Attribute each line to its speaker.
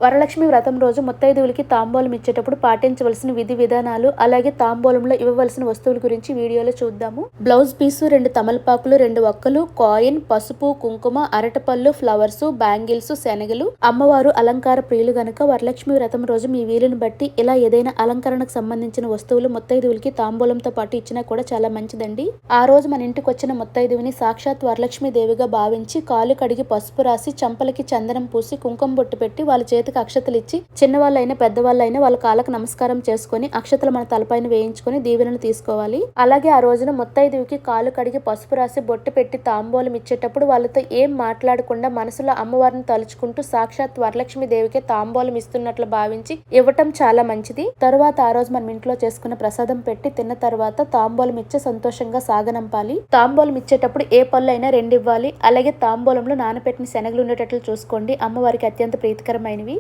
Speaker 1: వరలక్ష్మి వ్రతం రోజు ముత్తైదువులకి తాంబూలం ఇచ్చేటప్పుడు పాటించవలసిన విధి విధానాలు, అలాగే తాంబూలంలో ఇవ్వవలసిన వస్తువుల గురించి వీడియోలో చూద్దాము. బ్లౌజ్ పీసు, 2 తమలపాకులు, 2 ఒక్కలు, కాయిన్, పసుపు, కుంకుమ, అరటిపళ్ళు, ఫ్లవర్స్, బ్యాంగిల్స్, శనగలు. అమ్మవారు అలంకార ప్రియులు గనుక వరలక్ష్మి వ్రతం రోజు మీ వీలుని బట్టి ఇలా ఏదైనా అలంకరణకు సంబంధించిన వస్తువులు ముత్తైదువులకి తాంబూలంతో పాటు ఇచ్చినా కూడా చాలా మంచిదండి. ఆ రోజు మన ఇంటికి వచ్చిన ముత్తైదువుని సాక్షాత్ వరలక్ష్మి దేవిగా భావించి కాలు కడిగి పసుపు రాసి చంపలకి చందనం పూసి కుంకుమ బొట్టు పెట్టి వాళ్ళ చేతికి అక్షతలు ఇచ్చి చిన్నవాళ్ళైనా పెద్దవాళ్ళైనా వాళ్ళ కాళ్ళకు నమస్కారం చేసుకుని అక్షతలు మన తలపైన వేయించుకొని దీవెనలు తీసుకోవాలి. అలాగే ఆ రోజున ముత్తైదువుకి కాలు కడిగి పసుపు రాసి బొట్టు పెట్టి తాంబూలం ఇచ్చేటప్పుడు వాళ్ళతో ఏం మాట్లాడకుండా మనసులో అమ్మవారిని తలుచుకుంటూ సాక్షాత్ వరలక్ష్మి దేవికే తాంబూలం ఇస్తున్నట్లు భావించి ఇవ్వటం చాలా మంచిది. తరువాత ఆ రోజు మనం ఇంట్లో చేసుకున్న ప్రసాదం పెట్టి తిన్న తర్వాత తాంబూలం ఇచ్చి సంతోషంగా సాగనంపాలి. తాంబూలం ఇచ్చేటప్పుడు ఏ పళ్ళు అయినా 2 ఇవ్వాలి. అలాగే తాంబూలంలో నానపెట్టిన శనగలు ఉండేటట్లు చూసుకోండి. అమ్మవారికి అత్యంత ప్రీతికరమైనవి.